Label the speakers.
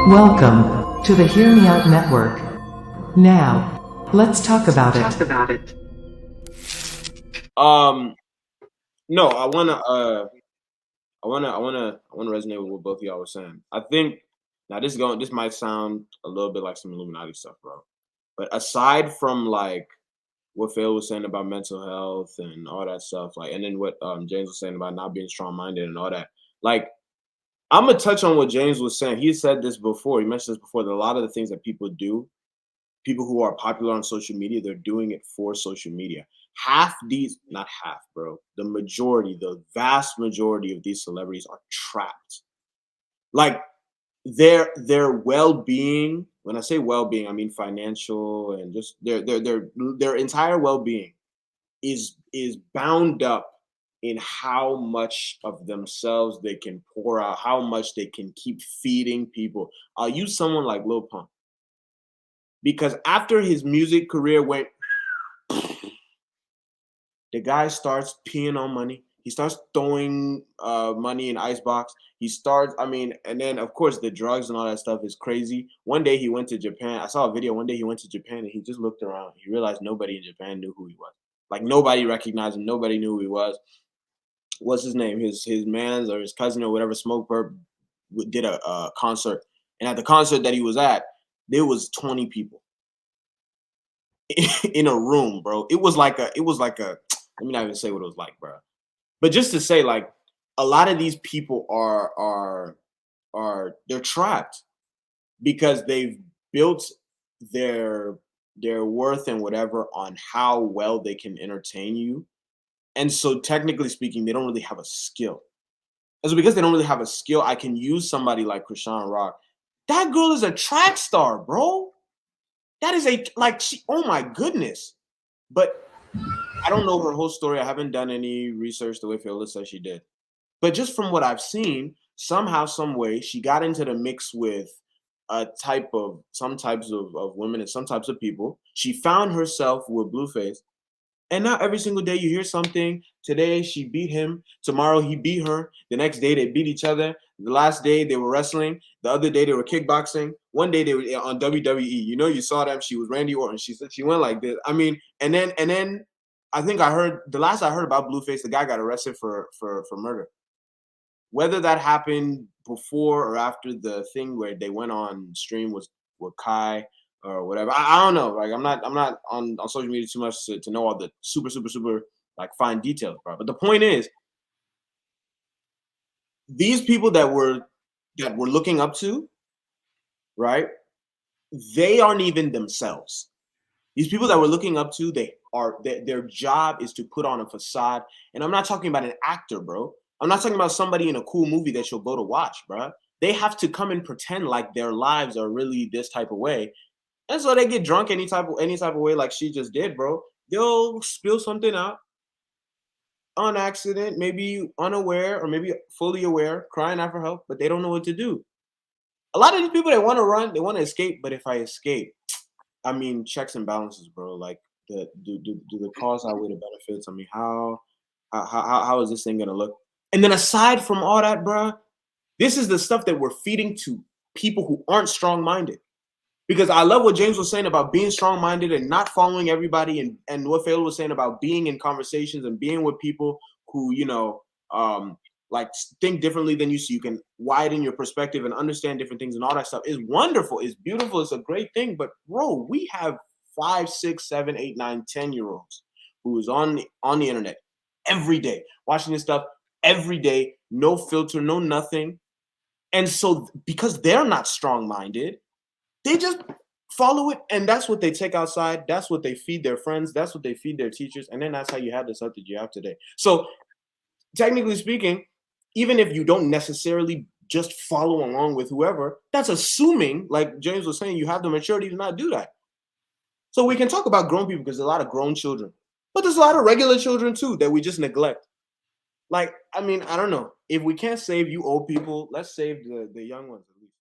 Speaker 1: Welcome to the Hear Me Out Network. Now, let's talk about it.
Speaker 2: No, I wanna resonate with what both of y'all were saying. I think now this might sound a little bit like some Illuminati stuff, bro. But aside from like what Phil was saying about mental health and all that stuff, like, and then what James was saying about not being strong minded and all that, like, I'm gonna touch on what James was saying. He said this before. He mentioned this before that a lot of the things that people do, people who are popular on social media, they're doing it for social media. Not half, bro. The vast majority of these celebrities are trapped. Like their well-being, when I say well-being, I mean financial and just their entire well-being is bound up in how much of themselves they can pour out, how much they can keep feeding people. I'll use someone like Lil Pump because after his music career went, the guy starts peeing on money. He starts throwing money in icebox. He starts, I mean, and then of course the drugs and all that stuff is crazy. One day he went to Japan. I saw a video. One day he went to Japan and he just looked around. He realized nobody in Japan knew who he was. Like nobody recognized him. Nobody knew who he was. What's his name? His man's or his cousin or whatever, Smoke Bird, did a concert. And at the concert that he was at, there was 20 people in a room, bro. It was like a let me not even say what it was like, bro. But just to say, like, a lot of these people are they're trapped because they've built their their worth and whatever on how well they can entertain you. And so technically speaking, they don't really have a skill. And so because they don't really have a skill, I can use somebody like Krishan Rock. That girl is a track star, bro. That is a like she oh my goodness. But I don't know her whole story. I haven't done any research the way Phyllis says she did. But just from what I've seen, somehow, some way, she got into the mix with some types of women and some types of people. She found herself with Blueface. And now every single day you hear something. Today she beat him. Tomorrow he beat her. The next day they beat each other. The last day they were wrestling. The other day they were kickboxing. One day they were on WWE. You know, you saw them. She was Randy Orton. She said she went like this. I mean, and then I think I heard the last I heard about Blueface, the guy got arrested for murder. Whether that happened before or after the thing where they went on stream was with Kai or whatever. I don't know. Like I'm not on social media too much to know all the super like fine details, bro. But the point is, these people that we're looking up to, right? They aren't even themselves. These people that we're looking up to, their job is to put on a facade. And I'm not talking about an actor, bro. I'm not talking about somebody in a cool movie that you'll go to watch, bro. They have to come and pretend like their lives are really this type of way. And so they get drunk any type of way like she just did, bro. They'll spill something out on accident, maybe unaware or maybe fully aware, crying out for help, but they don't know what to do. A lot of these people, they want to run, they want to escape, but if I escape, I mean, checks and balances, bro. Like, do the costs outweigh the benefits? I mean, how is this thing gonna look? And then aside from all that, bro, this is the stuff that we're feeding to people who aren't strong minded. Because I love what James was saying about being strong minded and not following everybody, and what Phil was saying about being in conversations and being with people who um, like think differently than you, so you can widen your perspective and understand different things and all that stuff is wonderful, it's beautiful, it's a great thing. But bro, we have 5, 6, 7, 8, 9, 10-year-olds who is on the internet every day, watching this stuff every day, no filter, no nothing. And so because they're not strong minded, they just follow it, and that's what they take outside. That's what they feed their friends. That's what they feed their teachers, and then that's how you have the stuff that you have today. So, technically speaking, even if you don't necessarily just follow along with whoever, that's assuming, like James was saying, you have the maturity to not do that. So we can talk about grown people because there's a lot of grown children, but there's a lot of regular children too that we just neglect. Like, I mean, I don't know. If we can't save you old people, let's save the young ones at least.